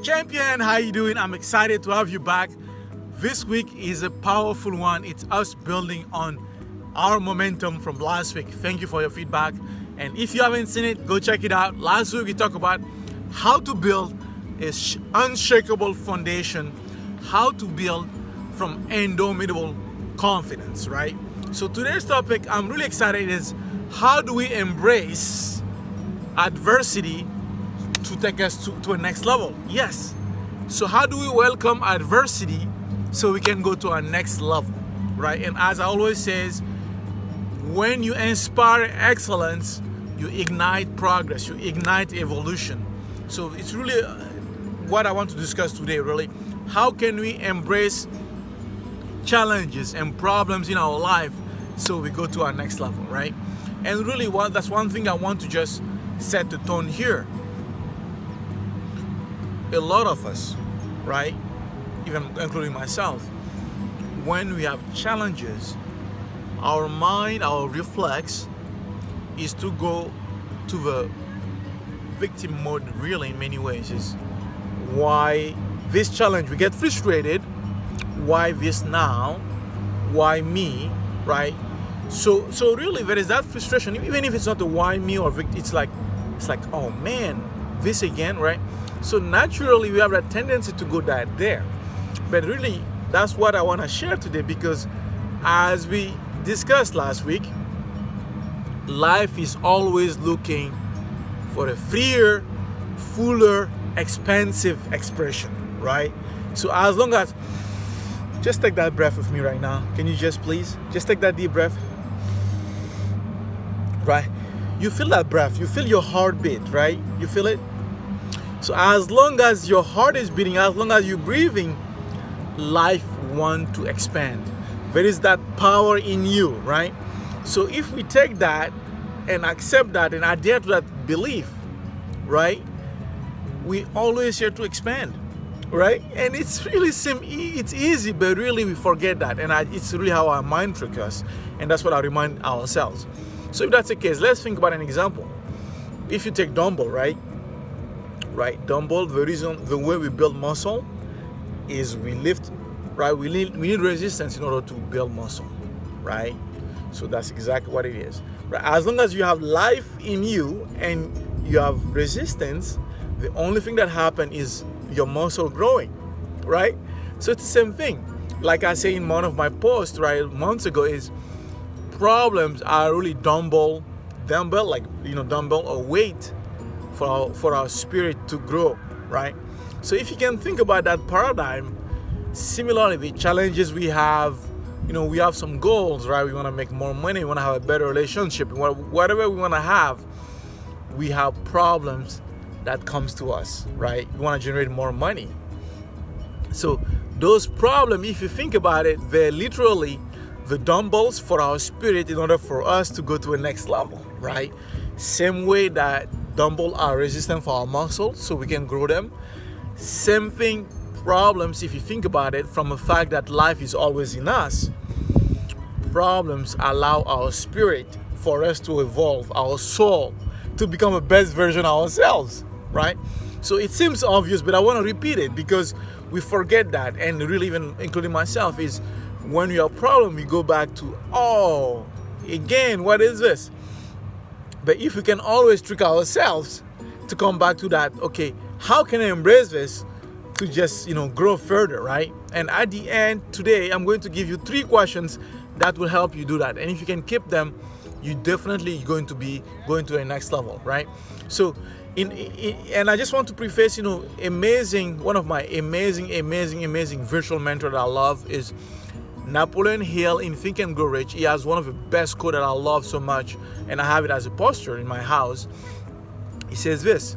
Champion, how you doing? I'm excited to have you back. This week is a powerful one. It's us building on our momentum from last week. Thank you for your feedback. And if you haven't seen it, go check it out. Last week we talked about how to build an unshakable foundation, how to build from indomitable confidence, right? So today's topic, I'm really excited, is how do we embrace adversity to take us to a next level? Yes. So how do we welcome adversity so we can go to our next level, right? And as I always says, when you inspire excellence, you ignite progress, you ignite evolution. So it's really what I want to discuss today, really. How can we embrace challenges and problems in our life so we go to our next level, right? And really, that's one thing I want to just set the tone here. A lot of us, right, even including myself, when we have challenges, our mind, our reflex is to go to the victim mode, really, in many ways. Is why this challenge, we get frustrated, why this now, why me, right? So really there is that frustration, even if it's not the why me or it's like, oh man, this again, right? So naturally we have that tendency to go there. But really, that's what I want to share today, because as we discussed last week, life is always looking for a freer, fuller, expansive expression, right? So as long as, just take that breath with me right now. Can you just please take that deep breath? Right? You feel that breath, you feel your heartbeat, right? You feel it? So as long as your heart is beating, as long as you're breathing, life wants to expand. There is that power in you, right? So if we take that and accept that and adhere to that belief, right, we always here to expand, right? And it's really it's easy, but really we forget that. And it's really how our mind tricks us. And that's what I remind ourselves. So if that's the case, let's think about an example. If you take dumbbell, right? Dumbbell, the way we build muscle is we lift, right? We need resistance in order to build muscle, right? So that's exactly what it is, right? As long as you have life in you and you have resistance, the only thing that happens is your muscle growing, right? So it's the same thing. Like I say in one of my posts, right, months ago, is problems are really dumbbell, like, dumbbell or weight for our spirit to grow, right? So if you can think about that paradigm, similarly, the challenges we have, we have some goals, right? We want to make more money, we want to have a better relationship, whatever we want to have, we have problems that comes to us, right? We want to generate more money. So those problems, if you think about it, they're literally the dumbbells for our spirit in order for us to go to a next level, right? Same way that dumbbells are resistant for our muscles so we can grow them. Same thing, problems, if you think about it, from the fact that life is always in us, problems allow our spirit for us to evolve, our soul to become a best version of ourselves, right? So it seems obvious, but I want to repeat it because we forget that, and really, even including myself, is when you have a problem, we go back to, again, what is this? But if we can always trick ourselves to come back to that, okay, how can I embrace this to just, grow further, right? And at the end, today, I'm going to give you 3 questions that will help you do that. And if you can keep them, you're definitely going to be going to the next level, right? So, and I just want to preface, one of my amazing virtual mentor that I love is Napoleon Hill in Think and Grow Rich. He has one of the best quotes that I love so much, and I have it as a poster in my house. He says this: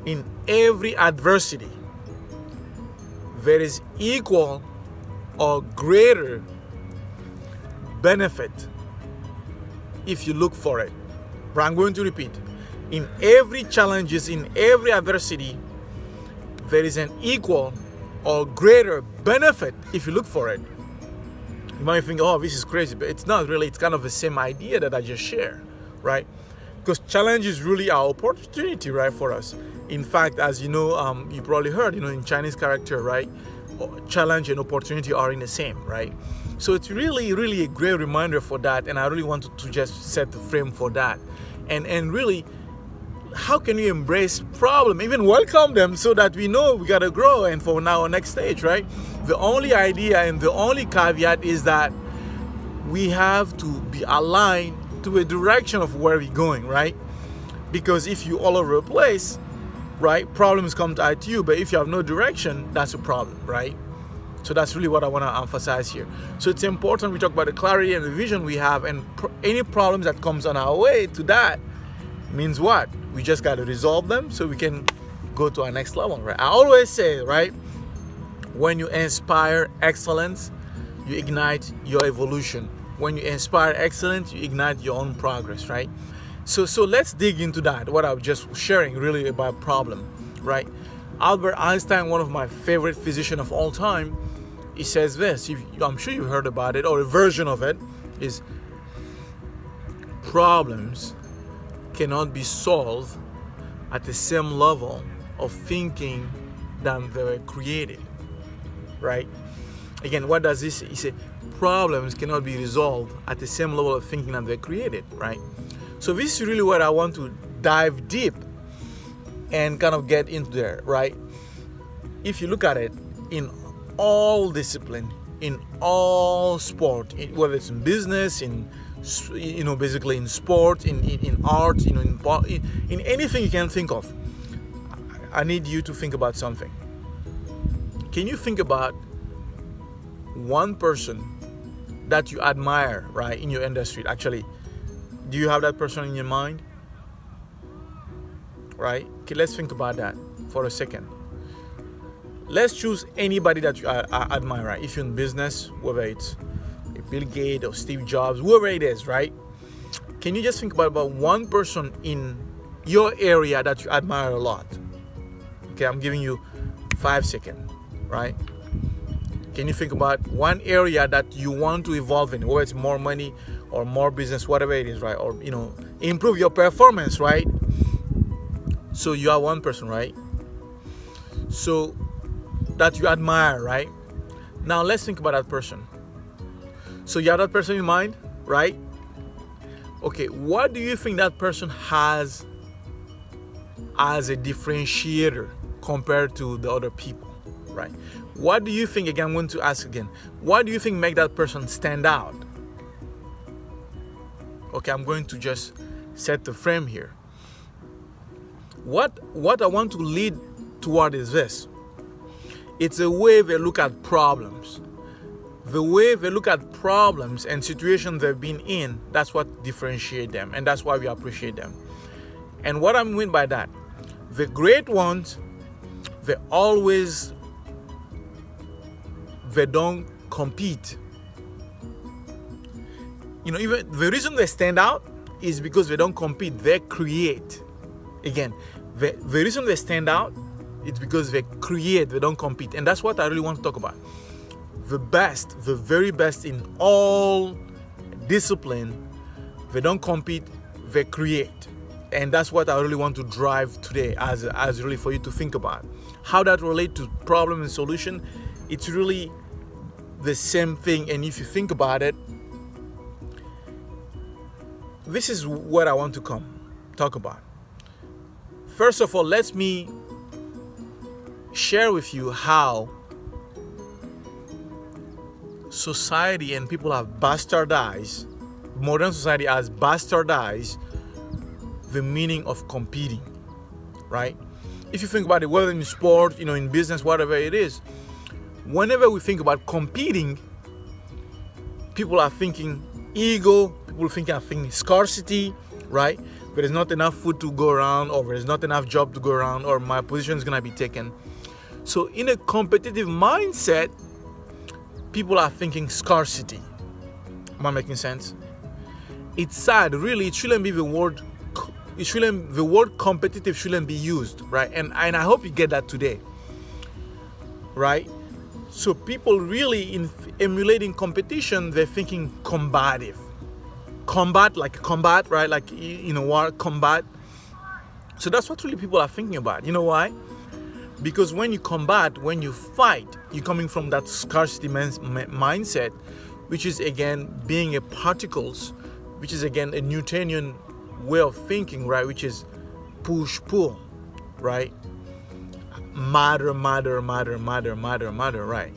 in every adversity, there is equal or greater benefit if you look for it. But I'm going to repeat. In every challenges, in every adversity, there is an equal or greater benefit if you look for it. You might think, this is crazy, but it's not really. It's kind of the same idea that I just shared, right? Because challenge is really our opportunity, right, for us. In fact, as you know, you probably heard, in Chinese character, right? Challenge and opportunity are in the same, right? So it's really, really a great reminder for that, and I really wanted to just set the frame for that. And really, how can we embrace problem, even welcome them, so that we know we gotta grow and for now our next stage, right? The only idea and the only caveat is that we have to be aligned to a direction of where we're going, right? Because if you all over the place, right, problems come at you, but if you have no direction, that's a problem, right? So that's really what I want to emphasize here. So it's important we talk about the clarity and the vision we have, and any problems that comes on our way to that means what? We just got to resolve them so we can go to our next level, right? I always say, right, when you inspire excellence, you ignite your evolution. When you inspire excellence, you ignite your own progress, right? So let's dig into that, what I was just sharing really about problem, right? Albert Einstein, one of my favorite physicians of all time, he says this, I'm sure you've heard about it, or a version of it, is problems cannot be solved at the same level of thinking than they were created, right? Again, what does this say? He said problems cannot be resolved at the same level of thinking that they're created, right? So this is really what I want to dive deep and kind of get into there, right? If you look at it, in all discipline, in all sport, whether it's in business, in basically in sport, in art, in anything you can think of, I need you to think about something. Can you think about one person that you admire, right, in your industry? Actually, do you have that person in your mind? Right? Okay, let's think about that for a second. Let's choose anybody that you admire, right? If you're in business, whether it's Bill Gates or Steve Jobs, whoever it is, right? Can you just think about one person in your area that you admire a lot? Okay, I'm giving you 5 seconds, right? Can you think about one area that you want to evolve in, whether it's more money or more business, whatever it is, right? Or, improve your performance, right? So you are one person, right? So that you admire, right? Now let's think about that person. So you have that person in mind, right? Okay, what do you think that person has as a differentiator compared to the other people, right? What do you think, again, I'm going to ask again, what do you think make that person stand out? Okay, I'm going to just set the frame here. What I want to lead toward is this. It's a way they look at problems. The way they look at problems and situations they've been in, that's what differentiates them, and that's why we appreciate them. And what I mean by that, the great ones, they don't compete. Even the reason they stand out is because they don't compete, they create. Again, the reason they stand out is because they create, they don't compete. And that's what I really want to talk about. The best, the very best in all discipline, they don't compete, they create. And that's what I really want to drive today as really for you to think about. How that relate to problem and solution, it's really the same thing. And if you think about it, this is what I want to talk about. First of all, let me share with you how society and people have bastardized, modern society has bastardized the meaning of competing, right? If you think about it, whether in sport, in business, whatever it is, whenever we think about competing, people are thinking ego, people are thinking scarcity, right? There's not enough food to go around, or there's not enough job to go around, or my position is going to be taken. So in a competitive mindset, people are thinking scarcity. Am I making sense? It's sad, really. It shouldn't be the word competitive shouldn't be used, right? And I hope you get that today, right? So people really, in emulating competition, they're thinking combative. Combat, right? Like, war, combat. So that's what really people are thinking about. You know why? Because when you combat, when you fight, you're coming from that scarcity mindset, which is again being a particles, which is again a Newtonian way of thinking, right? Which is push pull, right? Matter, right?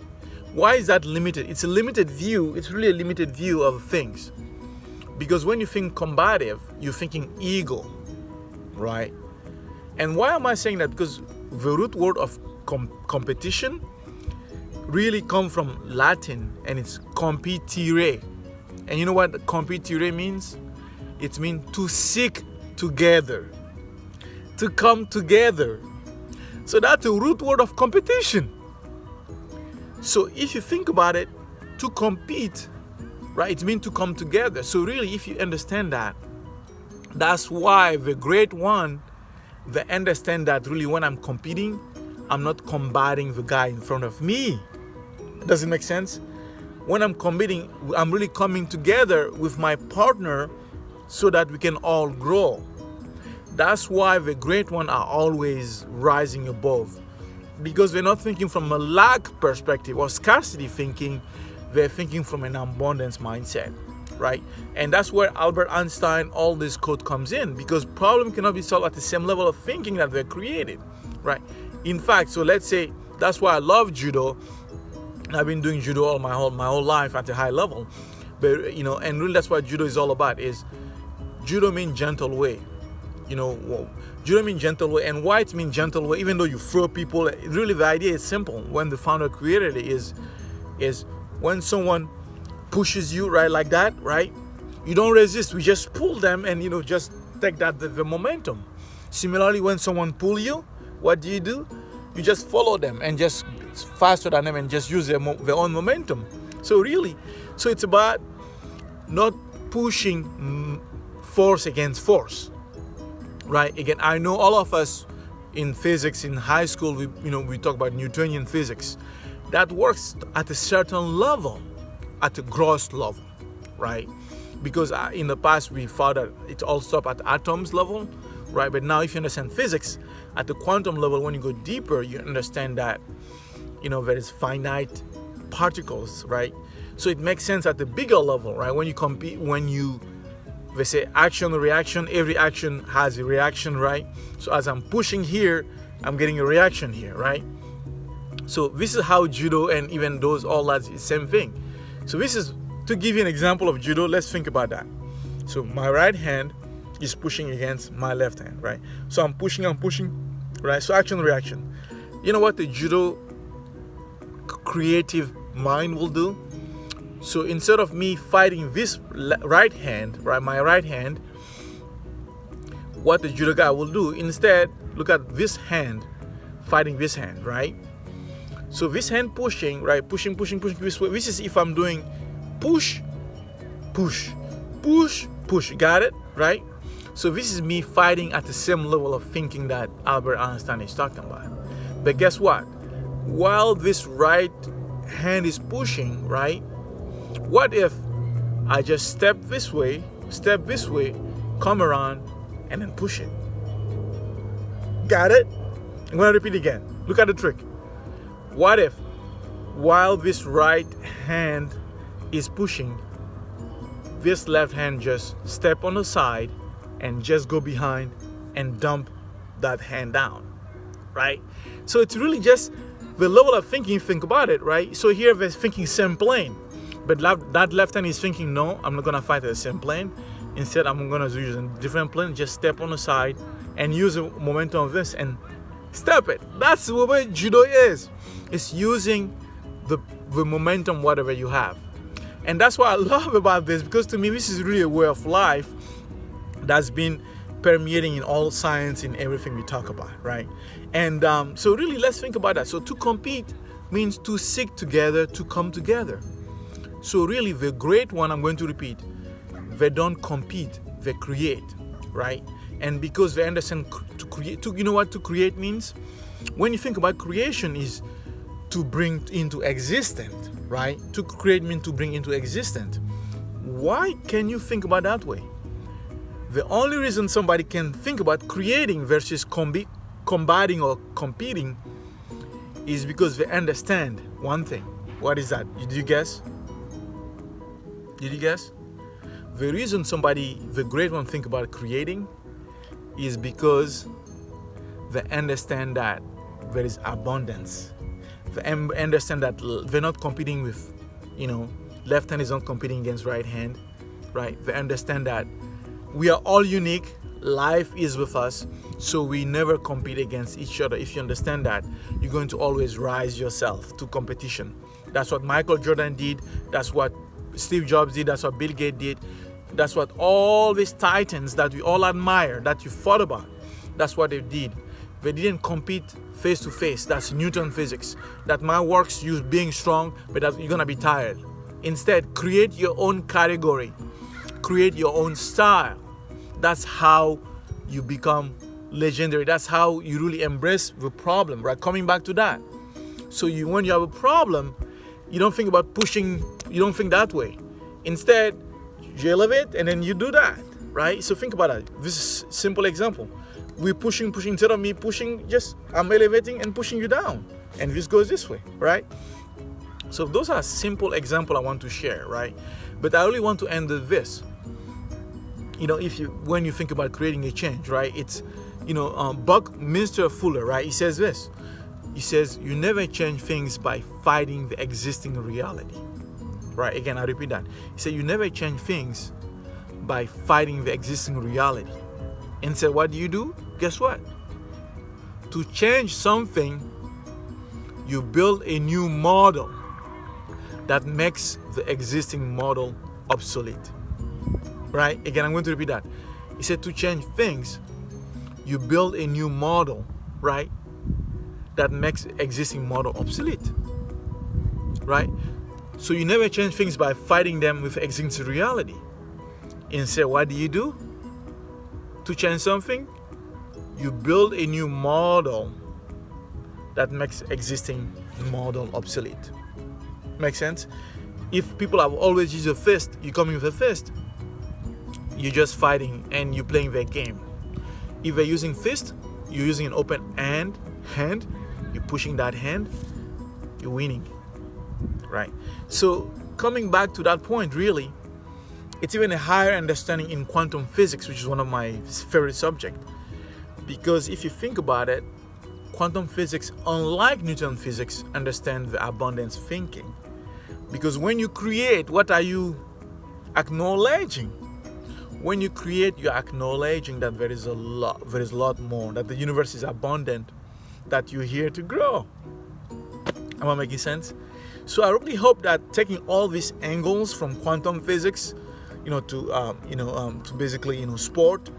Why is that limited? It's a limited view. It's really a limited view of things. Because when you think combative, you're thinking ego, right? And why am I saying that? Because the root word of competition really comes from Latin, and it's competire. And you know what competire means? It means to seek together, to come together. So that's the root word of competition. So if you think about it, to compete, right, it means to come together. So really, if you understand that, that's why the great one, they understand that really when I'm competing, I'm not combating the guy in front of me. Does it make sense? When I'm competing, I'm really coming together with my partner so that we can all grow. That's why the great ones are always rising above, because they're not thinking from a lack perspective or scarcity thinking, they're thinking from an abundance mindset, right? And that's where Albert Einstein, all this quote comes in, because problem cannot be solved at the same level of thinking that they're created, right? In fact, so let's say that's why I love judo. I've been doing judo all my whole life at a high level, but you know, and really that's what judo is all about. Is judo means gentle way, you know. Judo means gentle way, and why it means gentle way, even though you throw people, really the idea is simple. When the founder created it is when someone pushes you, right, like that, right, you don't resist, we just pull them and, you know, just take that the momentum. Similarly, when someone pull you, what do? You just follow them and just faster than them and just use their own momentum. So really, so it's about not pushing force against force, right? Again, I know all of us in physics in high school, we talk about Newtonian physics. That works at a certain level, at a gross level, right? Because in the past we thought that it all stopped at atoms level, right? But now if you understand physics at the quantum level, when you go deeper, you understand that, there is finite particles, right? So it makes sense at the bigger level, right? When you compete, they say action, reaction, every action has a reaction, right? So as I'm pushing here, I'm getting a reaction here, right? So this is how judo and even all that is the same thing. So this is, to give you an example of judo, let's think about that. So my right hand is pushing against my left hand, right? So I'm pushing, right? So action, reaction. You know what the judo creative mind will do? So instead of me fighting this right hand, right, my right hand, what the judoka will do, instead, look at this hand fighting this hand, right? So this hand pushing, right, pushing this way. This is if I'm doing push, got it, right? So this is me fighting at the same level of thinking that Albert Einstein is talking about. But guess what? While this right hand is pushing, right, what if I just step this way, come around, and then push it? Got it? I'm going to repeat again. Look at the trick. What if, while this right hand is pushing, this left hand just step on the side and just go behind and dump that hand down, right? So it's really just the level of thinking, think about it, right? So here we're thinking same plane, but that left hand is thinking, no, I'm not going to fight at the same plane. Instead, I'm going to use a different plane, just step on the side and use the momentum of this and step it. That's the way judo is. It's using the momentum, whatever you have. And that's what I love about this, because to me, this is really a way of life that's been permeating in all science, in everything we talk about, right? And so really, let's think about that. So to compete means to seek together, to come together. So really, the great one, I'm going to repeat, they don't compete, they create, right? And because they understand to create, you know what to create means? When you think about creation, is to bring into existence, right? To create means to bring into existence. Why can you think about that way? The only reason somebody can think about creating versus combating or competing is because they understand one thing. What is that? Did you guess? Did you guess? The reason the great one, think about creating is because they understand that there is abundance. They understand that they're not competing with, left hand is not competing against right hand, right? They understand that we are all unique. Life is with us, so we never compete against each other. If you understand that, you're going to always rise yourself to competition. That's what Michael Jordan did. That's what Steve Jobs did. That's what Bill Gates did. That's what all these titans that we all admire, that you thought about, that's what they did. They didn't compete face to face. That's Newton physics. That man works you being strong, but you're going to be tired. Instead, create your own category. Create your own style. That's how you become legendary. That's how you really embrace the problem, right? Coming back to that. So when you have a problem, you don't think about pushing, you don't think that way. Instead, you elevate and then you do that, right? So think about that. This is a simple example. We're pushing, instead of me pushing, I'm elevating and pushing you down. And this goes this way, right? So those are simple examples I want to share, right? But I really want to end with this. When you think about creating a change, right? It's, Buckminster Fuller, right? He says this. He says, you never change things by fighting the existing reality. Right? Again, I repeat that. He said, you never change things by fighting the existing reality. And so what do? Guess what? To change something, you build a new model that makes the existing model obsolete. Right? Again, I'm going to repeat that. He said to change things, you build a new model, right? That makes the existing model obsolete. Right? So you never change things by fighting them with existing reality. Instead, what do? To change something, you build a new model that makes existing model obsolete. Make sense? If people have always used a fist, you come in with a fist. You're just fighting and you're playing their game. If they're using fist, you're using an open hand, you're pushing that hand, you're winning. Right? So coming back to that point, really, it's even a higher understanding in quantum physics, which is one of my favorite subjects. Because if you think about it, quantum physics, unlike Newton physics, understand the abundance thinking. Because when you create, what are you acknowledging? When you create, you're acknowledging that there is a lot more, that the universe is abundant, that you're here to grow. Am I making sense? So I really hope that taking all these angles from quantum physics, to basically, sport,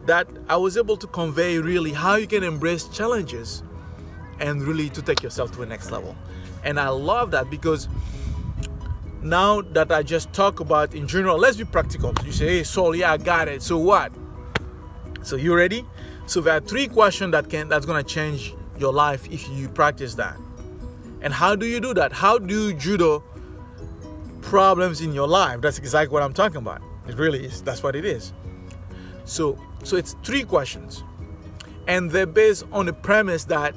that I was able to convey really how you can embrace challenges and really to take yourself to the next level. And I love that because now that I just talk about in general, let's be practical. You say, hey, Saul, yeah, I got it. So what? So you ready? So there are 3 questions that's going to change your life if you practice that. And how do you do that? How do you judo problems in your life? That's exactly what I'm talking about. It really is. That's what it is. So it's 3 questions. And they're based on the premise that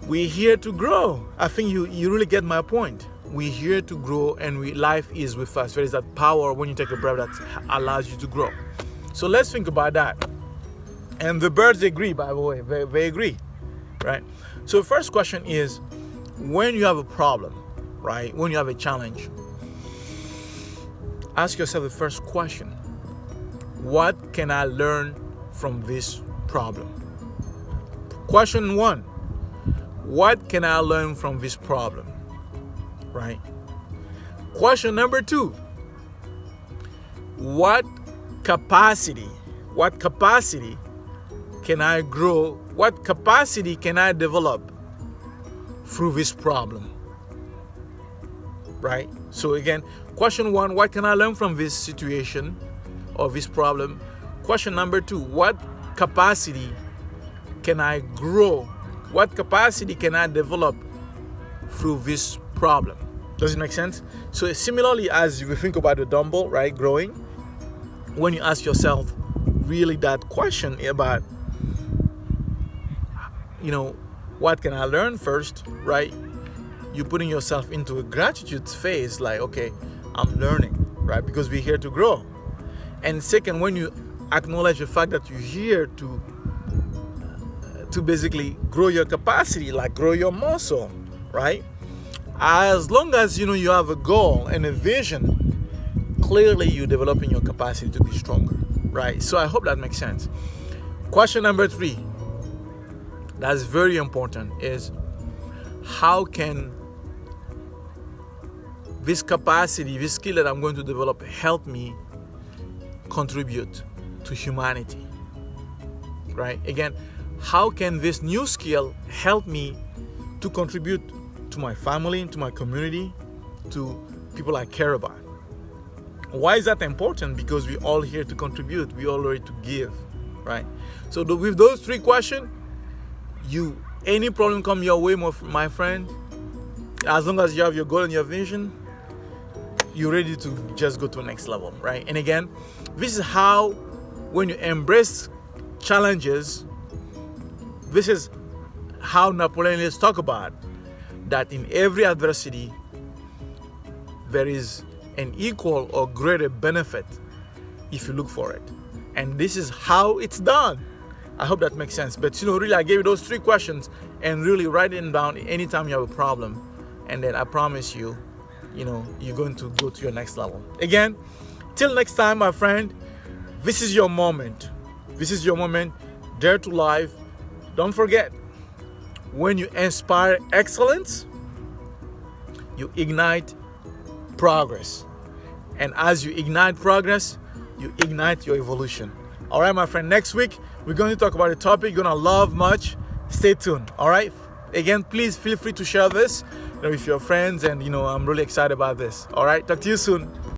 we're here to grow. I think you really get my point. We're here to grow and life is with us. There is that power when you take a breath that allows you to grow. So let's think about that. And the birds agree, by the way. They agree, right? So the first question is, when you have a problem, right? When you have a challenge, ask yourself the first question. What can I learn from this problem? Question 1. What can I learn from this problem? Right? Question number 2. What capacity can I grow? What capacity can I develop through this problem? Right? So again, question 1, what can I learn from this situation or this problem? Question number 2, what capacity can I grow? What capacity can I develop through this problem? Does it make sense? So similarly, as we think about the dumbbell, right, growing, when you ask yourself really that question about, what can I learn first, right? You're putting yourself into a gratitude phase, like, okay, I'm learning, right? Because we're here to grow. And second, when you acknowledge the fact that you're here to basically grow your capacity, like grow your muscle, right? As long as you have a goal and a vision, clearly you're developing your capacity to be stronger, right? So I hope that makes sense. Question number 3, that's very important, is how can this capacity, this skill that I'm going to develop, help me contribute to humanity, right? Again, how can this new skill help me to contribute to my family, to my community, to people I care about? Why is that important? Because we're all here to contribute. We're all here to give, right? So with those 3 questions, any problem come your way, my friend, as long as you have your goal and your vision, you're ready to just go to the next level, right? And again, this is how, when you embrace challenges, this is how Napoleonians talk about that in every adversity, there is an equal or greater benefit if you look for it. And this is how it's done. I hope that makes sense. But really, I gave you those 3 questions, and really write them down anytime you have a problem. And then I promise you, you're going to go to your next level. Again, till next time, my friend, this is your moment. This is your moment. Dare to live. Don't forget, when you inspire excellence, you ignite progress. And as you ignite progress, you ignite your evolution. All right, my friend, next week, we're going to talk about a topic you're going to love much. Stay tuned. All right. Again, please feel free to share this with your friends. And, I'm really excited about this. All right. Talk to you soon.